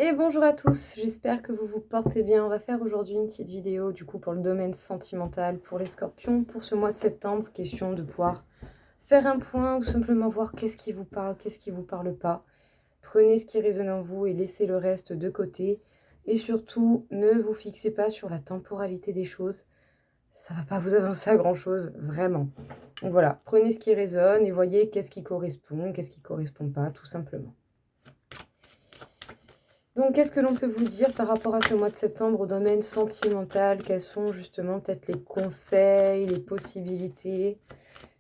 Et bonjour à tous, j'espère que vous vous portez bien. On va faire aujourd'hui une petite vidéo du coup pour le domaine sentimental, pour les scorpions, pour ce mois de septembre. Question de pouvoir faire un point ou simplement voir qu'est-ce qui vous parle, qu'est-ce qui vous parle pas. Prenez ce qui résonne en vous et laissez le reste de côté. Et surtout, ne vous fixez pas sur la temporalité des choses. Ça va pas vous avancer à grand chose, vraiment. Donc voilà, prenez ce qui résonne et voyez qu'est-ce qui correspond pas, tout simplement. Donc, qu'est-ce que l'on peut vous dire par rapport à ce mois de septembre au domaine sentimental? Quels sont justement peut-être les conseils, les possibilités?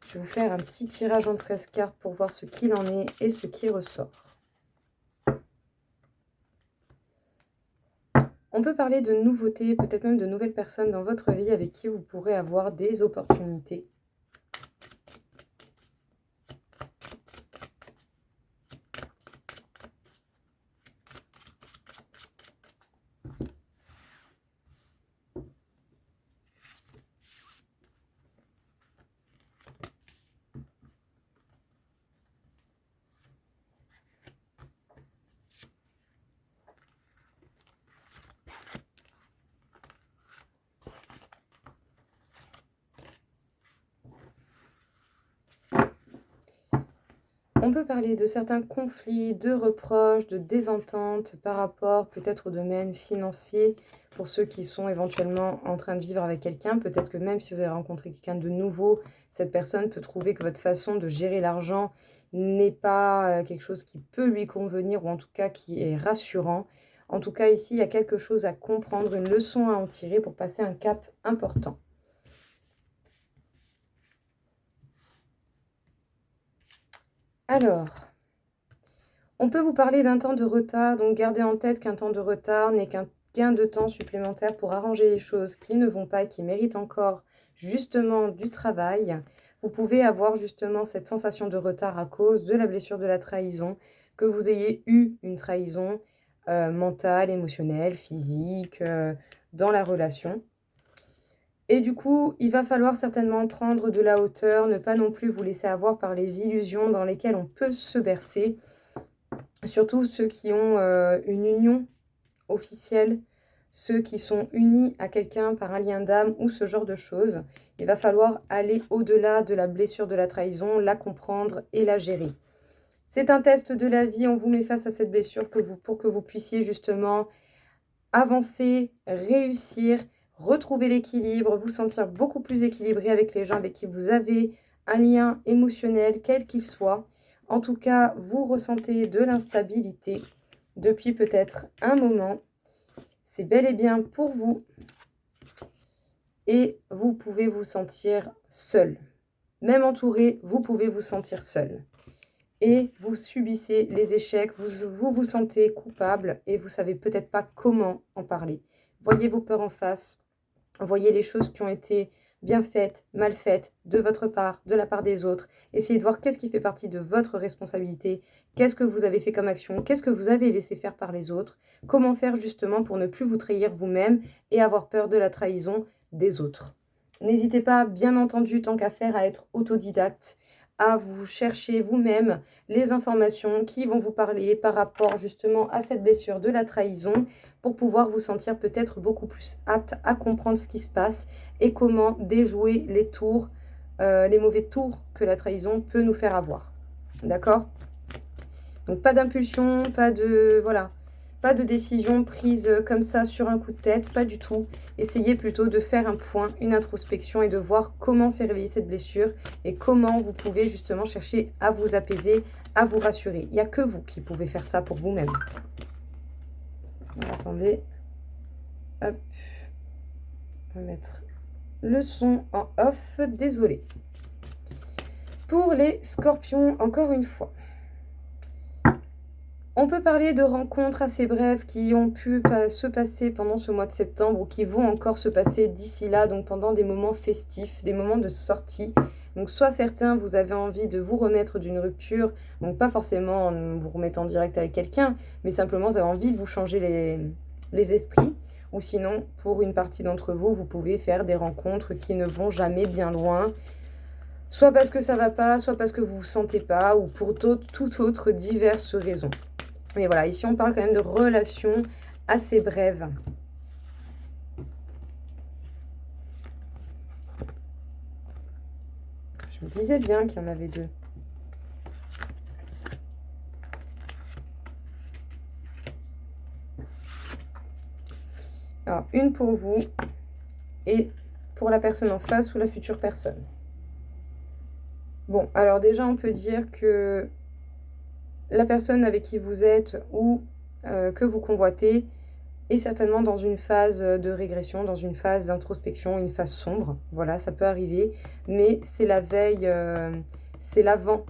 Je vais vous faire un petit tirage en 13 cartes pour voir ce qu'il en est et ce qui ressort. On peut parler de nouveautés, peut-être même de nouvelles personnes dans votre vie avec qui vous pourrez avoir des opportunités. On peut parler de certains conflits, de reproches, de désententes par rapport peut-être au domaine financier pour ceux qui sont éventuellement en train de vivre avec quelqu'un. Peut-être que même si vous avez rencontré quelqu'un de nouveau, cette personne peut trouver que votre façon de gérer l'argent n'est pas quelque chose qui peut lui convenir ou en tout cas qui est rassurant. En tout cas, ici, il y a quelque chose à comprendre, une leçon à en tirer pour passer un cap important. Alors, on peut vous parler d'un temps de retard, donc gardez en tête qu'un temps de retard n'est qu'un gain de temps supplémentaire pour arranger les choses qui ne vont pas et qui méritent encore justement du travail. Vous pouvez avoir justement cette sensation de retard à cause de la blessure de la trahison, que vous ayez eu une trahison mentale, émotionnelle, physique, dans la relation. Et du coup, il va falloir certainement prendre de la hauteur, ne pas non plus vous laisser avoir par les illusions dans lesquelles on peut se bercer. Surtout ceux qui ont une union officielle, ceux qui sont unis à quelqu'un par un lien d'âme ou ce genre de choses. Il va falloir aller au-delà de la blessure de la trahison, la comprendre et la gérer. C'est un test de la vie, on vous met face à cette blessure pour que vous puissiez justement avancer, réussir, retrouver l'équilibre, vous sentir beaucoup plus équilibré avec les gens avec qui vous avez un lien émotionnel, quel qu'il soit. En tout cas, vous ressentez de l'instabilité depuis peut-être un moment. C'est bel et bien pour vous. Et vous pouvez vous sentir seul. Même entouré, vous pouvez vous sentir seul. Et vous subissez les échecs, vous sentez coupable et vous savez peut-être pas comment en parler. Voyez vos peurs en face, voyez les choses qui ont été bien faites, mal faites, de votre part, de la part des autres. Essayez de voir qu'est-ce qui fait partie de votre responsabilité, qu'est-ce que vous avez fait comme action, qu'est-ce que vous avez laissé faire par les autres, comment faire justement pour ne plus vous trahir vous-même et avoir peur de la trahison des autres. N'hésitez pas, bien entendu, tant qu'à faire, à être autodidacte, à vous chercher vous-même les informations qui vont vous parler par rapport justement à cette blessure de la trahison pour pouvoir vous sentir peut-être beaucoup plus apte à comprendre ce qui se passe et comment déjouer les tours, les mauvais tours que la trahison peut nous faire avoir. D'accord? Donc pas d'impulsion, pas de décision prise comme ça sur un coup de tête, pas du tout. Essayez plutôt de faire un point, une introspection et de voir comment s'est réveillée cette blessure et comment vous pouvez justement chercher à vous apaiser, à vous rassurer. Il n'y a que vous qui pouvez faire ça pour vous-même. Attendez. Hop. On va mettre le son en off. Désolée. Pour les scorpions, encore une fois. On peut parler de rencontres assez brèves qui ont pu se passer pendant ce mois de septembre ou qui vont encore se passer d'ici là, donc pendant des moments festifs, des moments de sortie. Donc soit certains, vous avez envie de vous remettre d'une rupture, donc pas forcément en vous remettant direct avec quelqu'un, mais simplement vous avez envie de vous changer les esprits. Ou sinon, pour une partie d'entre vous, vous pouvez faire des rencontres qui ne vont jamais bien loin, soit parce que ça va pas, soit parce que vous vous sentez pas, ou pour toute autre diverses raisons. Mais voilà, ici on parle quand même de relations assez brèves. Je me disais bien qu'il y en avait deux. Alors, une pour vous et pour la personne en face ou la future personne. Bon, alors déjà, on peut dire que la personne avec qui vous êtes ou que vous convoitez est certainement dans une phase de régression, dans une phase d'introspection, une phase sombre. Voilà, ça peut arriver, mais c'est la veille, c'est l'avant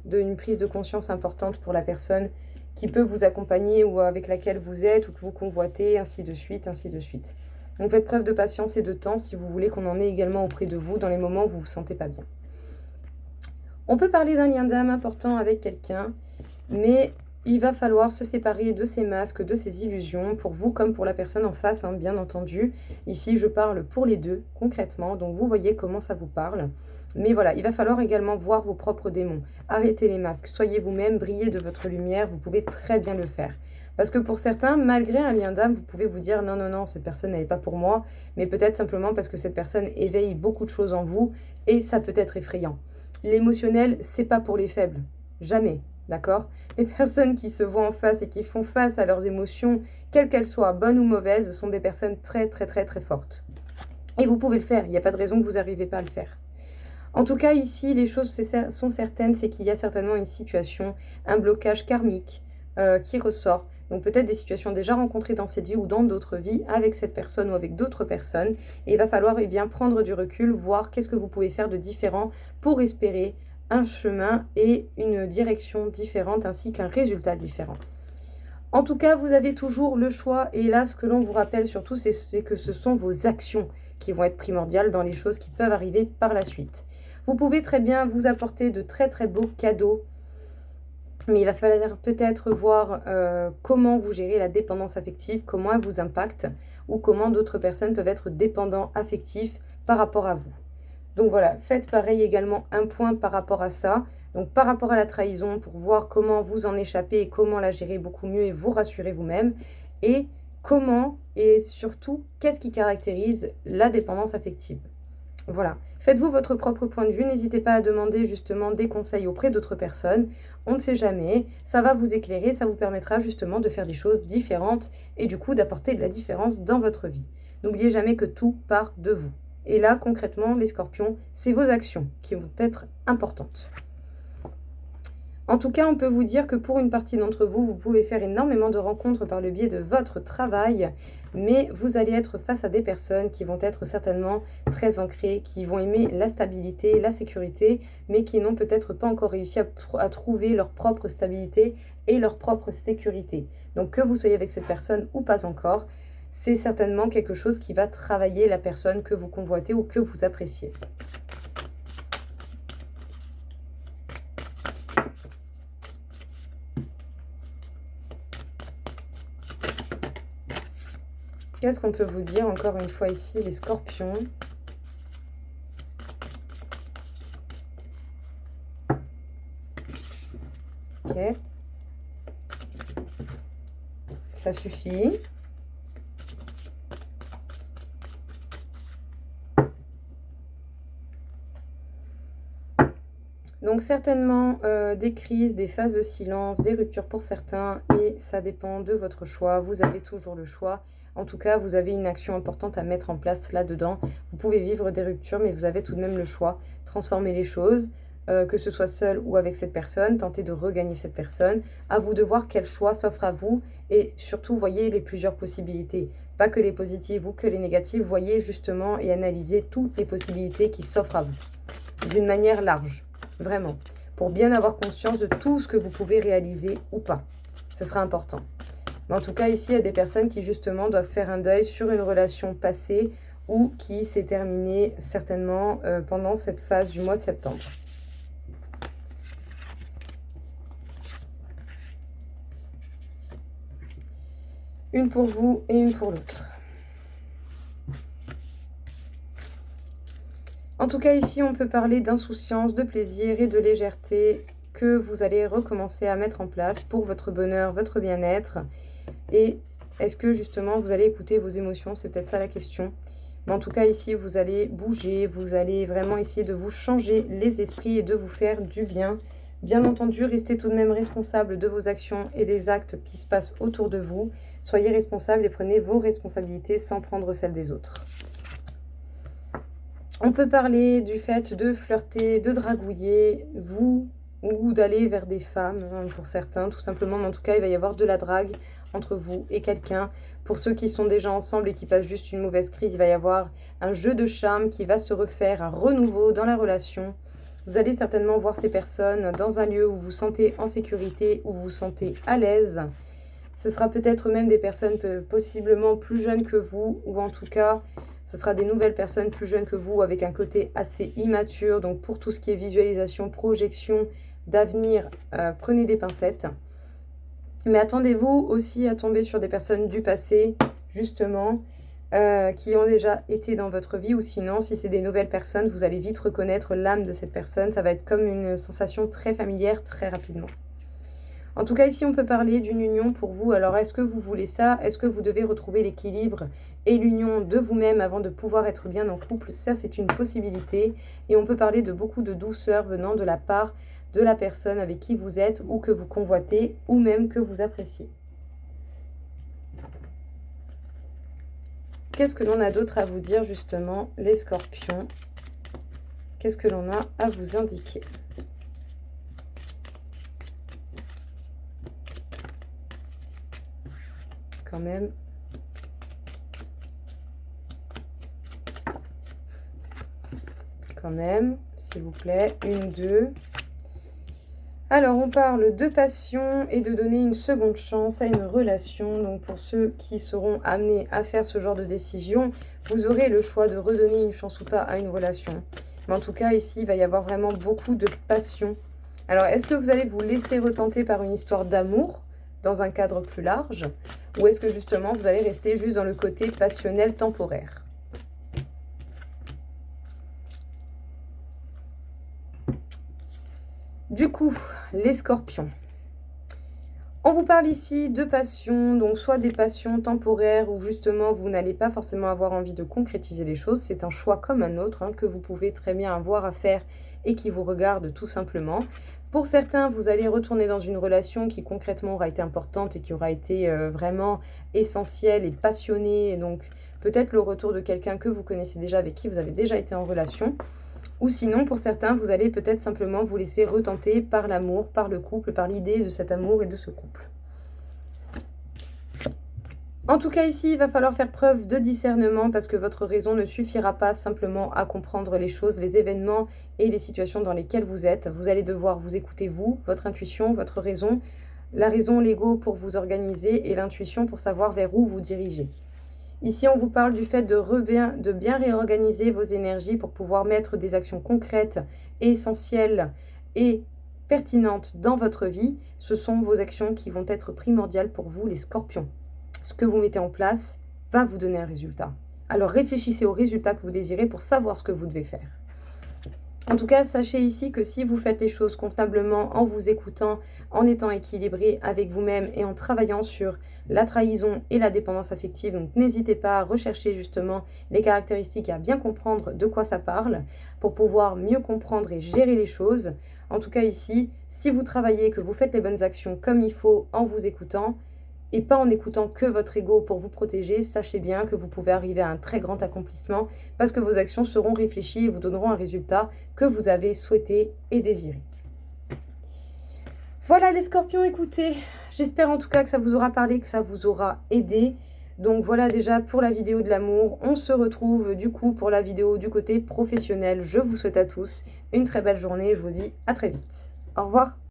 d'une prise de conscience importante pour la personne qui peut vous accompagner ou avec laquelle vous êtes ou que vous convoitez, ainsi de suite, ainsi de suite. Donc faites preuve de patience et de temps si vous voulez qu'on en ait également auprès de vous dans les moments où vous ne vous sentez pas bien. On peut parler d'un lien d'âme important avec quelqu'un, mais il va falloir se séparer de ces masques, de ces illusions, pour vous comme pour la personne en face, hein, bien entendu. Ici, je parle pour les deux, concrètement, donc vous voyez comment ça vous parle. Mais voilà, il va falloir également voir vos propres démons. Arrêtez les masques, soyez vous-même, brillez de votre lumière, vous pouvez très bien le faire. Parce que pour certains, malgré un lien d'âme, vous pouvez vous dire non, non, non, cette personne n'est pas pour moi, mais peut-être simplement parce que cette personne éveille beaucoup de choses en vous et ça peut être effrayant. L'émotionnel, c'est pas pour les faibles, jamais. D'accord? Les personnes qui se voient en face et qui font face à leurs émotions, quelles qu'elles soient, bonnes ou mauvaises, sont des personnes très, très, très, très fortes. Et vous pouvez le faire. Il n'y a pas de raison que vous n'arrivez pas à le faire. En tout cas, ici, les choses sont certaines. C'est qu'il y a certainement une situation, un blocage karmique qui ressort. Donc peut-être des situations déjà rencontrées dans cette vie ou dans d'autres vies avec cette personne ou avec d'autres personnes. Et il va falloir bien prendre du recul, voir qu'est-ce que vous pouvez faire de différent pour espérer un chemin et une direction différente ainsi qu'un résultat différent. En tout cas, vous avez toujours le choix et là, ce que l'on vous rappelle surtout, c'est que ce sont vos actions qui vont être primordiales dans les choses qui peuvent arriver par la suite. Vous pouvez très bien vous apporter de très très beaux cadeaux, mais il va falloir peut-être voir comment vous gérez la dépendance affective, comment elle vous impacte ou comment d'autres personnes peuvent être dépendants affectifs par rapport à vous. Donc voilà, faites pareil également un point par rapport à ça. Donc par rapport à la trahison, pour voir comment vous en échapper et comment la gérer beaucoup mieux et vous rassurer vous-même. Et comment et surtout, qu'est-ce qui caractérise la dépendance affective. Voilà, faites-vous votre propre point de vue. N'hésitez pas à demander justement des conseils auprès d'autres personnes. On ne sait jamais, ça va vous éclairer, ça vous permettra justement de faire des choses différentes et du coup d'apporter de la différence dans votre vie. N'oubliez jamais que tout part de vous. Et là, concrètement, les scorpions, c'est vos actions qui vont être importantes. En tout cas, on peut vous dire que pour une partie d'entre vous, vous pouvez faire énormément de rencontres par le biais de votre travail, mais vous allez être face à des personnes qui vont être certainement très ancrées, qui vont aimer la stabilité, la sécurité, mais qui n'ont peut-être pas encore réussi à trouver leur propre stabilité et leur propre sécurité. Donc que vous soyez avec cette personne ou pas encore, c'est certainement quelque chose qui va travailler la personne que vous convoitez ou que vous appréciez. Qu'est-ce qu'on peut vous dire encore une fois ici, les scorpions? Ok. Ça suffit. Donc certainement des crises, des phases de silence, des ruptures pour certains et ça dépend de votre choix. Vous avez toujours le choix. En tout cas, vous avez une action importante à mettre en place là-dedans. Vous pouvez vivre des ruptures, mais vous avez tout de même le choix. Transformer les choses, que ce soit seul ou avec cette personne, tenter de regagner cette personne. À vous de voir quel choix s'offre à vous et surtout, voyez les plusieurs possibilités. Pas que les positives ou que les négatives. Voyez justement et analysez toutes les possibilités qui s'offrent à vous. D'une manière large, vraiment. Pour bien avoir conscience de tout ce que vous pouvez réaliser ou pas. Ce sera important. Mais en tout cas, ici, il y a des personnes qui, justement, doivent faire un deuil sur une relation passée ou qui s'est terminée, certainement, pendant cette phase du mois de septembre. Une pour vous et une pour l'autre. En tout cas, ici, on peut parler d'insouciance, de plaisir et de légèreté que vous allez recommencer à mettre en place pour votre bonheur, votre bien-être? Et est-ce que justement vous allez écouter vos émotions? C'est peut-être ça la question. Mais en tout cas ici, vous allez bouger, vous allez vraiment essayer de vous changer les esprits et de vous faire du bien. Bien entendu, restez tout de même responsable de vos actions et des actes qui se passent autour de vous. Soyez responsable et prenez vos responsabilités sans prendre celles des autres. On peut parler du fait de flirter, de dragouiller, vous, ou d'aller vers des femmes, hein, pour certains, tout simplement. Mais en tout cas, il va y avoir de la drague entre vous et quelqu'un. Pour ceux qui sont déjà ensemble et qui passent juste une mauvaise crise, il va y avoir un jeu de charme qui va se refaire, un renouveau dans la relation. Vous allez certainement voir ces personnes dans un lieu où vous vous sentez en sécurité, où vous vous sentez à l'aise. Ce sera peut-être même des personnes possiblement plus jeunes que vous, ou en tout cas, ce sera des nouvelles personnes plus jeunes que vous avec un côté assez immature. Donc pour tout ce qui est visualisation, projection d'avenir, prenez des pincettes. Mais attendez-vous aussi à tomber sur des personnes du passé, justement, qui ont déjà été dans votre vie. Ou sinon, si c'est des nouvelles personnes, vous allez vite reconnaître l'âme de cette personne. Ça va être comme une sensation très familière, très rapidement. En tout cas, ici, on peut parler d'une union pour vous. Alors, est-ce que vous voulez ça? Est-ce que vous devez retrouver l'équilibre et l'union de vous-même avant de pouvoir être bien en couple? Ça, c'est une possibilité. Et on peut parler de beaucoup de douceur venant de la part de la personne avec qui vous êtes ou que vous convoitez ou même que vous appréciez. Qu'est-ce que l'on a d'autre à vous dire, justement, les scorpions? Qu'est-ce que l'on a à vous indiquer? Quand même. Quand même, s'il vous plaît. 1, 2. Alors, on parle de passion et de donner une seconde chance à une relation. Donc, pour ceux qui seront amenés à faire ce genre de décision, vous aurez le choix de redonner une chance ou pas à une relation. Mais en tout cas, ici, il va y avoir vraiment beaucoup de passion. Alors, est-ce que vous allez vous laisser retenter par une histoire d'amour dans un cadre plus large? Ou est-ce que justement, vous allez rester juste dans le côté passionnel temporaire? Du coup, les scorpions. On vous parle ici de passion, donc soit des passions temporaires où justement vous n'allez pas forcément avoir envie de concrétiser les choses. C'est un choix comme un autre, hein, que vous pouvez très bien avoir à faire et qui vous regarde tout simplement. Pour certains, vous allez retourner dans une relation qui concrètement aura été importante et qui aura été vraiment essentielle et passionnée. Donc peut-être le retour de quelqu'un que vous connaissez déjà, avec qui vous avez déjà été en relation. Ou sinon, pour certains, vous allez peut-être simplement vous laisser retenter par l'amour, par le couple, par l'idée de cet amour et de ce couple. En tout cas, ici, il va falloir faire preuve de discernement parce que votre raison ne suffira pas simplement à comprendre les choses, les événements et les situations dans lesquelles vous êtes. Vous allez devoir vous écouter, vous, votre intuition, votre raison, la raison, l'ego pour vous organiser et l'intuition pour savoir vers où vous dirigez. Ici, on vous parle du fait de bien réorganiser vos énergies pour pouvoir mettre des actions concrètes, essentielles et pertinentes dans votre vie. Ce sont vos actions qui vont être primordiales pour vous, les scorpions. Ce que vous mettez en place va vous donner un résultat. Alors réfléchissez au résultat que vous désirez pour savoir ce que vous devez faire. En tout cas, sachez ici que si vous faites les choses convenablement, en vous écoutant, en étant équilibré avec vous-même et en travaillant sur la trahison et la dépendance affective, donc n'hésitez pas à rechercher justement les caractéristiques et à bien comprendre de quoi ça parle pour pouvoir mieux comprendre et gérer les choses. En tout cas ici, si vous travaillez, que vous faites les bonnes actions comme il faut en vous écoutant, et pas en écoutant que votre ego pour vous protéger, sachez bien que vous pouvez arriver à un très grand accomplissement parce que vos actions seront réfléchies et vous donneront un résultat que vous avez souhaité et désiré. Voilà les scorpions, écoutez, j'espère en tout cas que ça vous aura parlé, que ça vous aura aidé. Donc voilà déjà pour la vidéo de l'amour. On se retrouve du coup pour la vidéo du côté professionnel. Je vous souhaite à tous une très belle journée. Je vous dis à très vite. Au revoir.